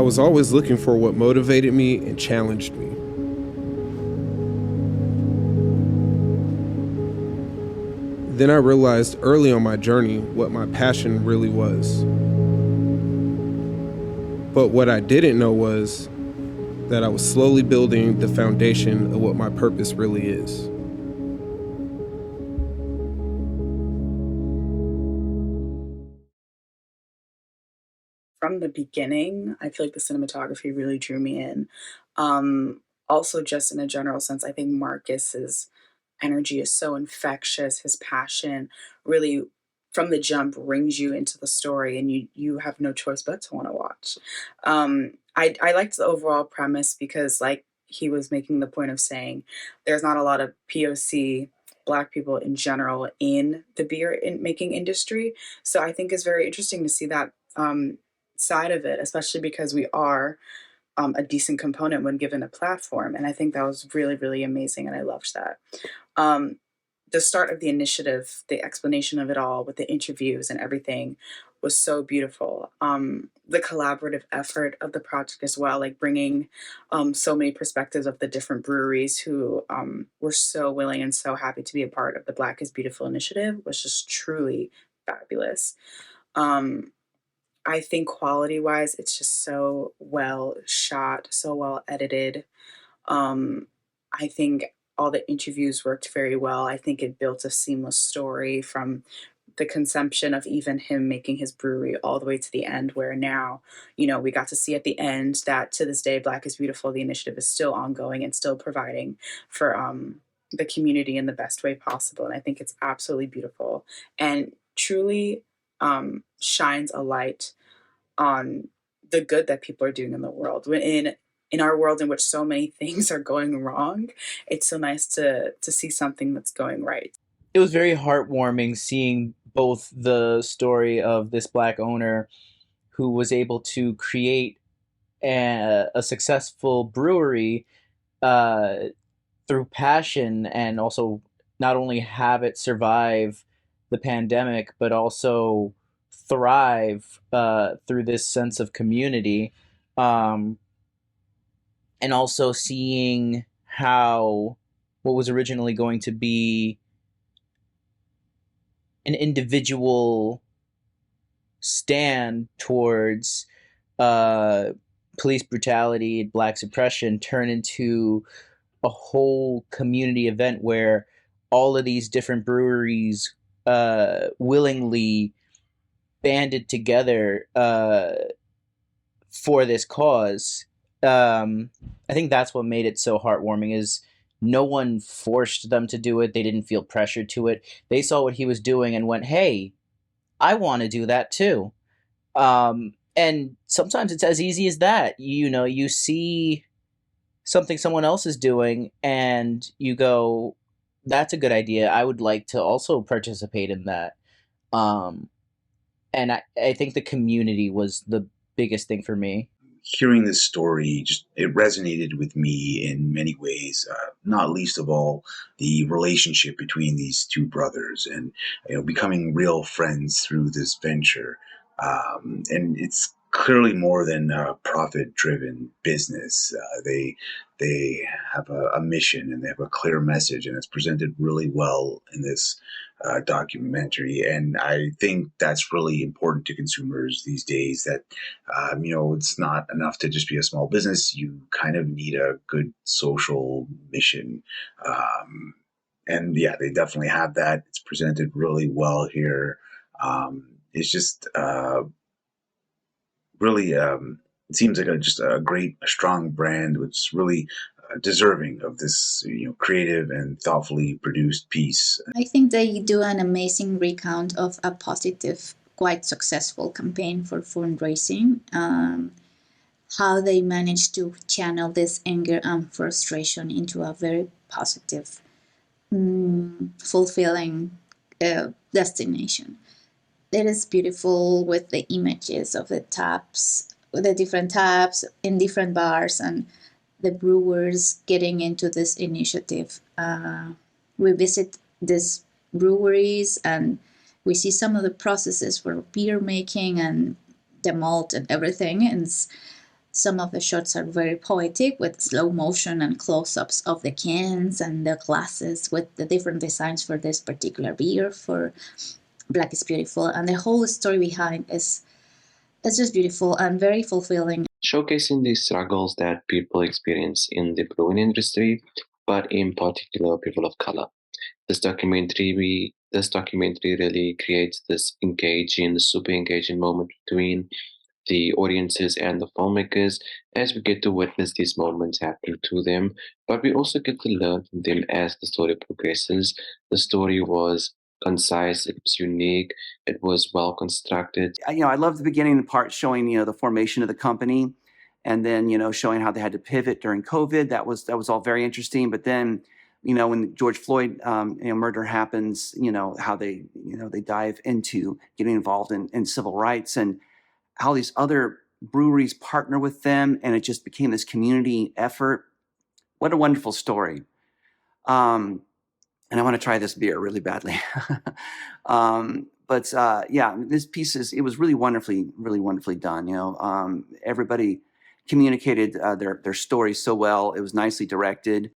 was always looking for what motivated me and challenged me. Then I realized early on my journey what my passion really was. But what I didn't know was that I was slowly building the foundation of what my purpose really is. From the beginning, I feel like the cinematography really drew me in. Also, just in a general sense, I think Marcus's energy is so infectious. His passion really, from the jump, brings you into the story, and you have no choice but to want to watch. I liked the overall premise because, like he was making the point of saying, there's not a lot of POC Black people in general in the making industry. So I think it's very interesting to see that side of it, especially because we are a decent component when given a platform. And I think that was really, really amazing. And I loved that. Um, the start of the initiative, the explanation of it all with the interviews and everything was so beautiful. The collaborative effort of the project as well, like bringing so many perspectives of the different breweries who were so willing and so happy to be a part of the Black is Beautiful initiative was just truly fabulous. Um, I think quality wise, it's just so well shot, so well edited. I think all the interviews worked very well. I think it built a seamless story from the conception of even him making his brewery all the way to the end, where now, we got to see at the end that to this day, Black is Beautiful, the initiative is still ongoing and still providing for the community in the best way possible. And I think it's absolutely beautiful and truly shines a light on the good that people are doing in the world. When in our world in which so many things are going wrong, it's so nice to see something that's going right. It was very heartwarming seeing both the story of this Black owner who was able to create a successful brewery uh, through passion, and also not only have it survive the pandemic, but also thrive through this sense of community. Um, and also seeing how what was originally going to be an individual stand towards uh, police brutality, black suppression, turn into a whole community event where all of these different breweries willingly banded together for this cause. I think that's what made it so heartwarming. Is no one forced them to do it. They didn't feel pressured to it. They saw what he was doing and went, "Hey, I want to do that too." And sometimes it's as easy as that. You see something someone else is doing and you go, "That's a good idea. I would like to also participate in that." Um, and I think the community was the biggest thing for me. Hearing this story, just it resonated with me in many ways. Not least of all, the relationship between these two brothers, and becoming real friends through this venture. And it's clearly more than a profit-driven business. They have a mission, and they have a clear message, and it's presented really well in this documentary. And I think that's really important to consumers these days. That it's not enough to just be a small business. You kind of need a good social mission. And yeah, they definitely have that. It's presented really well here. It's just really, it seems like just a great, a strong brand, which is really deserving of this, creative and thoughtfully produced piece. I think they do an amazing recount of a positive, quite successful campaign for fundraising. How they managed to channel this anger and frustration into a very positive, fulfilling destination. It is beautiful with the images of the taps, the different taps in different bars, and the brewers getting into this initiative. We visit these breweries and we see some of the processes for beer making and the malt and everything. And Some of the shots are very poetic with slow motion and close-ups of the cans and the glasses with the different designs for this particular beer, for Black is Beautiful. And the whole story behind is just beautiful and very fulfilling. Showcasing the struggles that people experience in the brewing industry, but in particular people of color. This documentary really creates this super engaging moment between the audiences and the filmmakers, as we get to witness these moments happen to them, but we also get to learn from them as the story progresses. The story was concise, it was unique, it was well constructed. I love the beginning part showing, the formation of the company, and then, showing how they had to pivot during COVID. That was all very interesting. But then, when George Floyd, murder happens, how they dive into getting involved in civil rights, and how these other breweries partner with them, and it just became this community effort. What a wonderful story. And I want to try this beer really badly. This piece it was really wonderfully done. Everybody communicated their story so well. It was nicely directed.